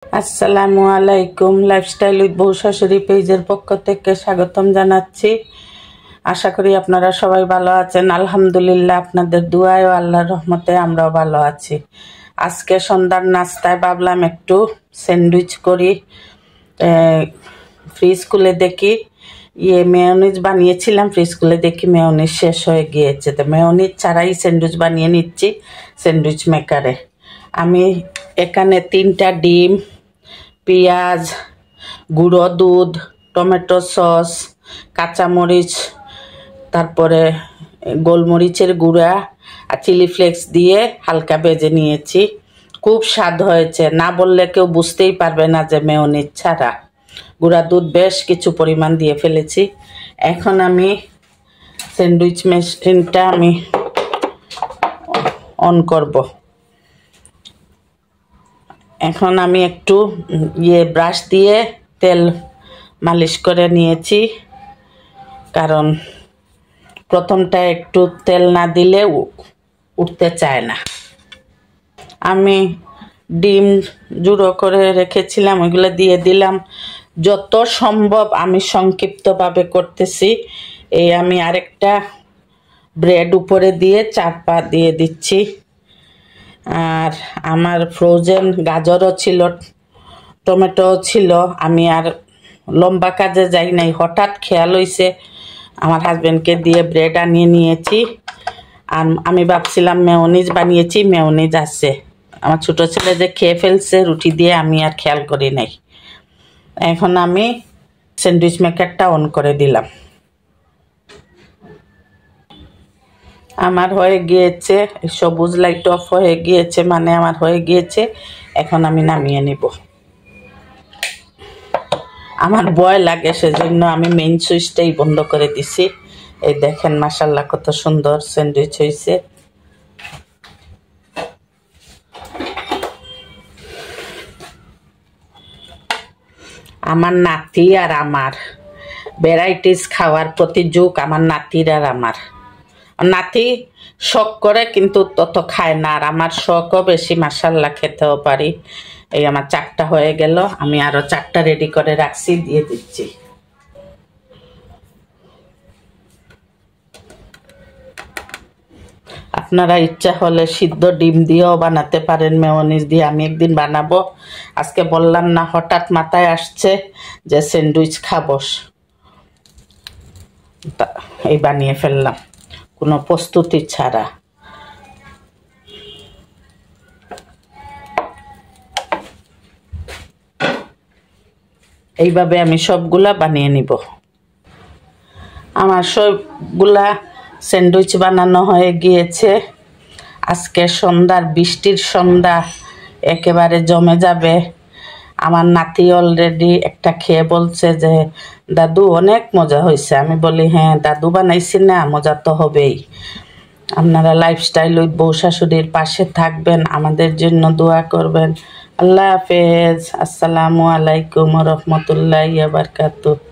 আসসালামু আলাইকুম। Lifestyle with বউ শাশুড়ি পেজের পক্ষ থেকে স্বাগতম জানাচ্ছি। আশা করি আপনারা সবাই ভালো আছেন। আলহামদুলিল্লাহ, আপনাদের দুআয় ও আল্লাহর রহমতে আমরাও ভালো আছি। আজকে সন্ধ্যার নাস্তায় ভাবলাম একটু স্যান্ডউইচ করি। ফ্রিজ খুলে দেখি মেয়োনিজ বানিয়েছিলাম, ফ্রিজ খুলে দেখি মেয়োনিজ শেষ হয়ে গিয়েছে। তো মেয়োনিজ ছাড়াই স্যান্ডউইচ বানিয়ে নিচ্ছি স্যান্ডউইচ মেকারে। আমি এখানে 3টা ডিম, পেঁয়াজ, গুঁড়ো দুধ, টমেটো সস, কাঁচামরিচ, তারপরে গোলমরিচের গুঁড়া আর চিলি ফ্লেক্স দিয়ে হালকা ভেজে নিয়েছি। খুব স্বাদ হয়েছে, না বললে কেউ বুঝতেই পারবে না যে মেয়োনিজ ছাড়া। গুঁড়া দুধ বেশ কিছু পরিমাণ দিয়ে ফেলেছি। এখন আমি স্যান্ডউইচ মেশিনটা অন করব। এখন আমি একটু ব্রাশ দিয়ে তেল মালিশ করে নিয়েছি, কারণ প্রথমটা একটু তেল না দিলে উঠতে চায় না। আমি ডিম জুড়ো করে রেখেছিলাম, ওইগুলো দিয়ে দিলাম। যত সম্ভব আমি সংক্ষিপ্তভাবে করতেছি। আমি আরেকটা ব্রেড উপরে দিয়ে চাপা দিয়ে দিচ্ছি। আর আমার ফ্রোজেন গাজরও ছিল, টমেটো ছিল। আমি আর লম্বা কাজে যাই নাই, হঠাৎ খেয়াল হয়েছে আমার হাজব্যান্ডকে দিয়ে ব্রেড আনিয়ে নিয়েছি। আর আমি ভাবছিলাম মেয়োনিজ বানিয়েছি, মেয়োনিজ আছে। আমার ছোটো ছেলে যে খেয়ে ফেলছে রুটি দিয়ে, আমি আর খেয়াল করি নাই। এখন আমি স্যান্ডউইচ মেকারটা অন করে দিলাম। আমার হয়ে গিয়েছে, সবুজ লাইট অফ হয়ে গিয়েছে, মানে আমার হয়ে গিয়েছে। এখন আমি নামিয়ে নিব। আমার ভয় লাগে, সেজন্য আমি মেইন সুইচটাই বন্ধ করে দিছি। এই দেখেন মাশাআল্লাহ কত সুন্দর স্যান্ডউইচ হয়েছে। আমার নাতি আর আমার ভ্যারাইটিস খাওয়ার প্রতি ঝোঁক, আমার নাতির আর আমার। নাতি শখ করে কিন্তু তত খায় না, আর আমার শখও বেশি। মাশাআল্লাহ খেতেও পারি। এই আমার 4টা হয়ে গেল, আমি আরো 4টা রেডি করে রাখছি, দিয়ে দিচ্ছি। আপনারা ইচ্ছা হলে সিদ্ধ ডিম দিয়েও বানাতে পারেন, মেয়োনিজ দিয়ে। আমি একদিন বানাবো, আজকে বললাম না, হঠাৎ মাথায় আসছে যে স্যান্ডউইচ খাবো, এই বানিয়ে ফেললাম কোনো প্রস্তুতি ছাড়া। এইভাবে আমি সবগুলা বানিয়ে নিব। আমার সবগুলা স্যান্ডউইচ বানানো হয়ে গিয়েছে। আজকে সন্ধ্যার বৃষ্টির সন্ধ্যা একেবারে জমে যাবে। আমার নাতি অলরেডি একটা খেয়ে বলছে যে দাদু অনেক মজা হয়েছে। আমি বলি হ্যাঁ দাদু বানাইছি না, মজা তো হবেই। আপনারা লাইফস্টাইল উইথ বউ শাশুড়ির পাশে থাকবেন, আমাদের জন্য দোয়া করবেন। আল্লাহ হাফেজ। আসসালামু আলাইকুম রহমতুল্লাহি ওয়া বারাকাতুহু।